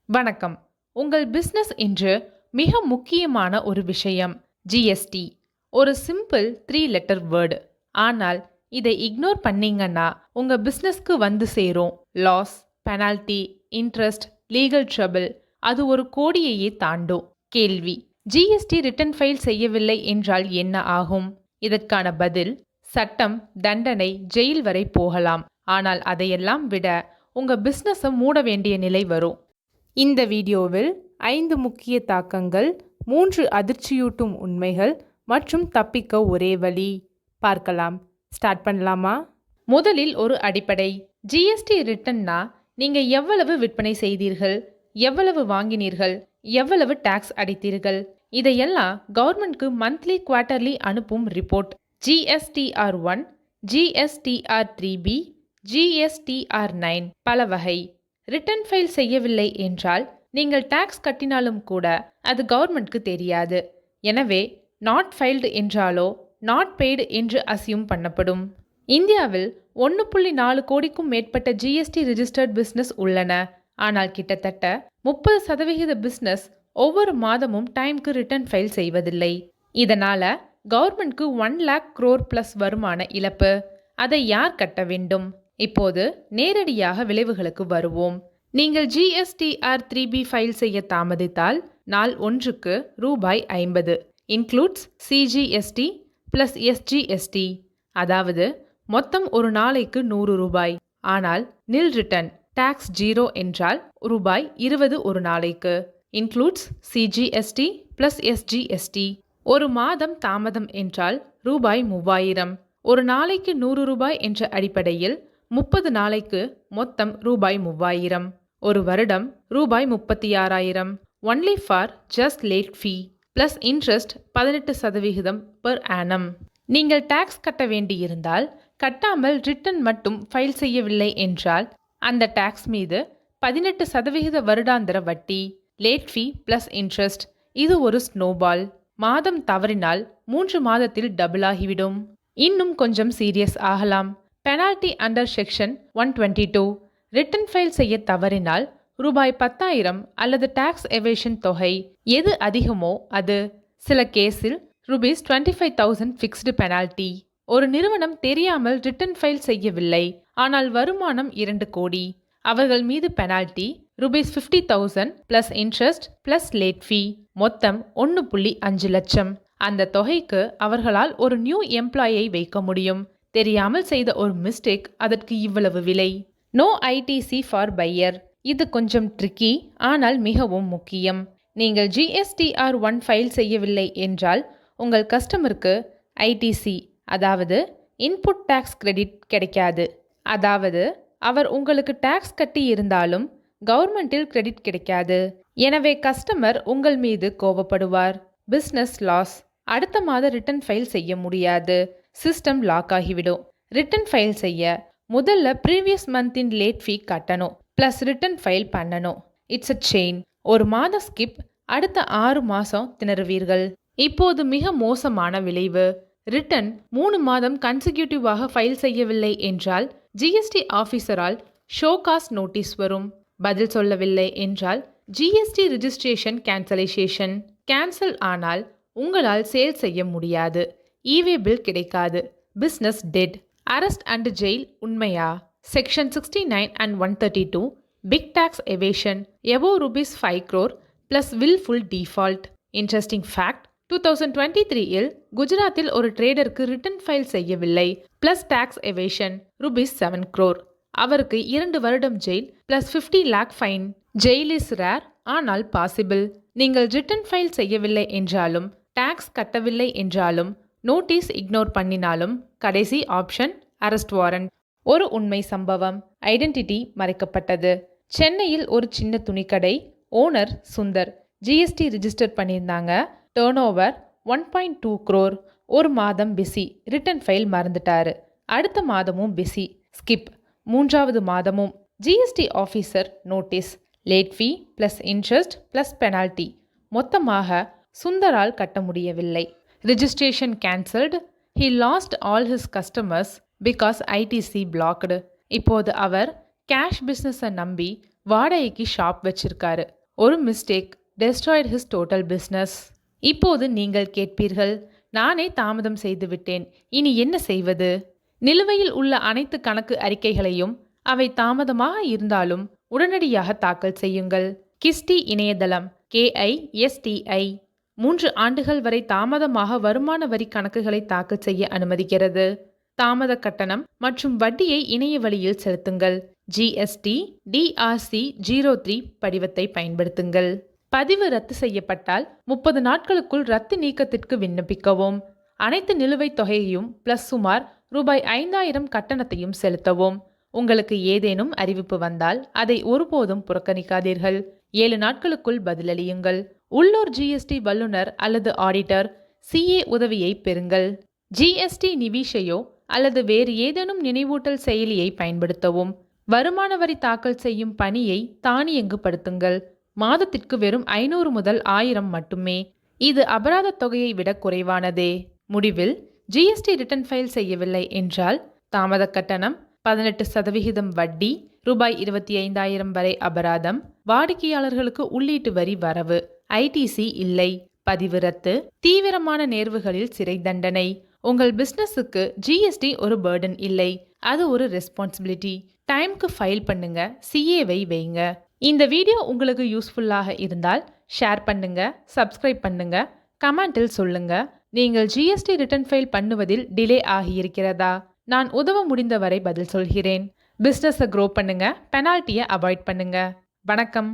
வணக்கம். உங்கள் பிசினஸ் இன்று மிக முக்கியமான ஒரு விஷயம் ஜிஎஸ்டி. ஒரு சிம்பிள் 3 லெட்டர் வேர்டு. ஆனால் இதை இக்னோர் பண்ணீங்கன்னா உங்க பிசினஸ்க்கு வந்து சேரும் loss, penalty, interest, legal trouble அது ஒரு கோடியையே தாண்டும். கேள்வி: ஜிஎஸ்டி ரிட்டர்ன் ஃபைல் செய்யவில்லை என்றால் என்ன ஆகும்? இதற்கான பதில்: சட்டம், தண்டனை, ஜெயில் வரை போகலாம். ஆனால் அதையெல்லாம் விட உங்க பிசினஸை மூட வேண்டிய நிலை வரும். இந்த வீடியோவில் 5 முக்கிய தாக்கங்கள், 3 அதிர்ச்சியூட்டும் உண்மைகள் மற்றும் தப்பிக்க ஒரே வழி பார்க்கலாம். ஸ்டார்ட் பண்ணலாமா? முதலில் ஒரு அடிப்படை. ஜிஎஸ்டி ரிட்டர்ன்னா நீங்க எவ்வளவு விற்பனை செய்தீர்கள், எவ்வளவு வாங்கினீர்கள், எவ்வளவு டாக்ஸ் அடைத்தீர்கள், இதையெல்லாம் கவர்மெண்ட்க்கு மந்த்லி குவார்ட்டர்லி அனுப்பும் ரிப்போர்ட். GSTR1, GSTR3B, GSTR9 பல வகை. ரிட்டர்ன் ஃபைல் செய்யவில்லை என்றால் நீங்கள் டாக்ஸ் கட்டினாலும் கூட அது கவர்மெண்ட்க்கு தெரியாது. எனவே நாட் ஃபைல்டு என்றாலோ நாட் பெய்டு என்று அசியூம் பண்ணப்படும். இந்தியாவில் 1.4 கோடிக்கும் மேற்பட்ட ஜிஎஸ்டி ரிஜிஸ்டர்ட் பிசினஸ் உள்ளன. ஆனால் கிட்டத்தட்ட 30% பிசினஸ் ஒவ்வொரு மாதமும் டைம்க்கு ரிட்டர்ன் ஃபைல் செய்வதில்லை. இதனால கவர்மெண்ட்க்கு 1 lakh crore பிளஸ் வருமான இழப்பு. அதை யார் கட்ட வேண்டும்? இப்போது நேரடியாக விளைவுகளுக்கு வருவோம். நீங்கள் GSTR3B ஃபைல் செய்ய தாமதித்தால் நாள் ஒன்றுக்கு ரூபாய் 50 இன்க்ளூட்ஸ் CGST பிளஸ் SGST, அதாவது மொத்தம் ஒரு நாளைக்கு 100 ரூபாய். ஆனால் நில் ரிட்டர்ன் டாக்ஸ் 0 என்றால் ரூபாய் 20 ஒரு நாளைக்கு, இன்க்ளூட்ஸ் CGST பிளஸ் SGST. ஒரு மாதம் தாமதம் என்றால் ரூபாய் 3000. ஒரு நாளைக்கு 100 ரூபாய் என்ற அடிப்படையில் 30 நாளைக்கு மொத்தம் ரூபாய் 3000. ஒரு வருடம் ரூபாய் 36,000. Only for just late fee plus interest 18% per annum. நீங்கள் டாக்ஸ் கட்ட வேண்டியிருந்தால், கட்டாமல் ரிட்டர்ன் மட்டும் ஃபைல் செய்யவில்லை என்றால் அந்த டாக்ஸ் மீது 18% வருடாந்திர வட்டி, லேட் ஃபீ பிளஸ் இன்ட்ரெஸ்ட். இது ஒரு ஸ்னோபால். மாதம் தவறினால் 3 மாதத்தில் டபுள் ஆகிவிடும். இன்னும் கொஞ்சம் சீரியஸ் ஆகலாம். Penalty under section 122. Return file செய்ய தவறினால் ரூபாய் 10,000 அல்லது டாக்ஸ் எவேஷன் தொகை. எது அதிகமோ அது. சில கேஸில் ரூபீஸ் 25,000 ஃபிக்ஸ்டு பெனால்டி. ஒரு நிறுவனம் தெரியாமல் ரிட்டர்ன் ஃபைல் செய்யவில்லை, ஆனால் வருமானம் 2 கோடி. அவர்கள் மீது penalty rupees 50,000 plus interest plus late ஃபீ, மொத்தம் 1.5 லட்சம். அந்த தொகைக்கு அவர்களால் ஒரு நியூ எம்ப்ளாயை வைக்க முடியும். தெரியாமல் செய்த ஒரு மிஸ்டேக், அதற்கு இவ்வளவு விலை. No ITC for buyer. இது கொஞ்சம் ட்ரிக்கி, ஆனால் மிகவும் முக்கியம். நீங்கள் GSTR1 ஃபைல் செய்யவில்லை என்றால் உங்கள் கஸ்டமருக்கு ஐடிசி, அதாவது இன்புட் டாக்ஸ் கிரெடிட் கிடைக்காது. அதாவது அவர் உங்களுக்கு டாக்ஸ் கட்டி இருந்தாலும் கவர்மெண்டில் கிரெடிட் கிடைக்காது. எனவே கஸ்டமர் உங்கள் மீது கோபப்படுவார். Business loss. அடுத்த மாத ரிட்டர்ன் ஃபைல் செய்ய முடியாது. சிஸ்டம் லாக் ஆகிவிடும். ரிட்டர்ன் ஃபைல் செய்ய முதல்ல ப்ரீவியஸ் மந்தின் லேட் ஃபீ கட்டணும், பிளஸ் ரிட்டர்ன் ஃபைல் பண்ணணும். It's a chain. ஒரு மாத ஸ்கிப், அடுத்த 6 மாசம் திணறுவீர்கள். இப்போது மிக மோசமான விளைவு. ரிட்டர்ன் 3 மாதம் கன்சிக்யூட்டிவாக ஃபைல் செய்யவில்லை என்றால் ஜிஎஸ்டி ஆஃபீஸரால் ஷோகாஸ் நோட்டீஸ் வரும். பதில் சொல்லவில்லை என்றால் ஜிஎஸ்டி ரிஜிஸ்ட்ரேஷன் கேன்சலைசேஷன். கேன்சல் ஆனால் உங்களால் சேல் செய்ய முடியாது. ஈவே பில் கிடைக்காது. Business dead. Arrest and jail உண்மையா? Section 69 and 132 big tax evasion above rupees 5 crore plus wilful default. Interesting fact: 2023 குஜராத்தில் ஒரு ட்ரேடருக்கு ரிட்டர்ன் ஃபைல் செய்யவில்லை plus tax evasion rupees 7 crore. அவருக்கு 2 வருடம் jail plus 50 lakh fine. Jail is rare, ஆனால் possible. நீங்கள் return file செய்யவில்லை என்றாலும் டாக்ஸ் கட்டவில்லை என்றாலும் நோட்டீஸ் இக்னோர் பண்ணினாலும் கடைசி ஆப்ஷன் அரெஸ்ட் வாரண்ட். ஒரு உண்மை சம்பவம். ஐடென்டிட்டி மறைக்கப்பட்டது. சென்னையில் ஒரு சின்ன துணிக்கடை. ஓனர் சுந்தர். ஜிஎஸ்டி ரிஜிஸ்டர் பண்ணியிருந்தாங்க. Turn over 1.2 crore. ஒரு மாதம் பிஸி. Return file மறந்துட்டாரு. அடுத்த மாதமும் பிஸி. ஸ்கிப். 3வது மாதமும் ஜிஎஸ்டி ஆஃபீஸர் நோட்டீஸ். லேட் ஃபீ பிளஸ் இன்ட்ரெஸ்ட் பிளஸ் பெனால்டி. மொத்தமாக சுந்தரால் கட்ட முடியவில்லை. Registration cancelled. He lost all his customers because ITC blocked. இப்போது அவர் கேஷ் பிஸ்னஸை நம்பி வாடகைக்கு ஷாப் வச்சிருக்காரு. ஒரு mistake destroyed his total business. இப்போது நீங்கள் கேட்பீர்கள், நானே தாமதம் செய்து விட்டேன், இனி என்ன செய்வது? நிலுவையில் உள்ள அனைத்து கணக்கு அறிக்கைகளையும், அவை தாமதமாக இருந்தாலும் உடனடியாக தாக்கல் செய்யுங்கள். கிஸ்டி இணையதளம் KISTI 3 ஆண்டுகள் வரை தாமதமாக வருமான வரி கணக்குகளை தாக்கல் செய்ய அனுமதிக்கிறது. தாமத கட்டணம் மற்றும் வட்டியை இணைய வழியில் செலுத்துங்கள். GST DRC 03 படிவத்தை பயன்படுத்துங்கள். பதிவு ரத்து செய்யப்பட்டால் 30 நாட்களுக்குள் ரத்து நீக்கத்திற்கு விண்ணப்பிக்கவும். அனைத்து நிலுவைத் தொகையையும் பிளஸ் சுமார் ரூபாய் 5000 கட்டணத்தையும் செலுத்தவும். உங்களுக்கு ஏதேனும் அறிவிப்பு வந்தால் அதை ஒருபோதும் புறக்கணிக்காதீர்கள். 7 நாட்களுக்குள் பதிலளியுங்கள். உள்ளூர் GST வல்லுநர் அல்லது ஆடிட்டர் CA உதவியை பெறுங்கள். GST நிவிஷையோ அல்லது வேறு ஏதேனும் நினைவூட்டல் செயலியை பயன்படுத்தவும். வருமான வரி தாக்கல் செய்யும் பணியை தானியங்குபடுத்துங்கள். மாதத்திற்கு வெறும் 500 முதல் 1000 மட்டுமே. இது அபராத தொகையை விட குறைவானதே. முடிவில் GST ரிட்டர்ன் ஃபைல் செய்யவில்லை என்றால் தாமத கட்டணம், 18% வட்டி, ரூபாய் 25,000 வரை அபராதம், வாடிக்கையாளர்களுக்கு உள்ளீட்டு வரி வரவு, ITC இல்லை, பதிவு ரத்து, தீவிரமான நேர்வுகளில் சிறை தண்டனை. உங்கள் பிசினஸுக்கு GST ஒரு பர்டன் இல்லை, அது ஒரு ரெஸ்பான்சிபிலிட்டி. டைம்க்கு ஃபைல் பண்ணுங்க, CAவை வைங்க. இந்த வீடியோ உங்களுக்கு யூஸ்ஃபுல்லாக இருந்தால் ஷேர் பண்ணுங்க, சப்ஸ்கிரைப் பண்ணுங்க, கமெண்டில் சொல்லுங்க. நீங்கள் GST ரிட்டர்ன் ஃபைல் பண்ணுவதில் டிலே ஆகியிருக்கிறதா? நான் உதவ முடிந்தவரை பதில் சொல்கிறேன். பிஸ்னஸை க்ரோ பண்ணுங்க, பெனால்ட்டியை அவாய்ட் பண்ணுங்க. வணக்கம்.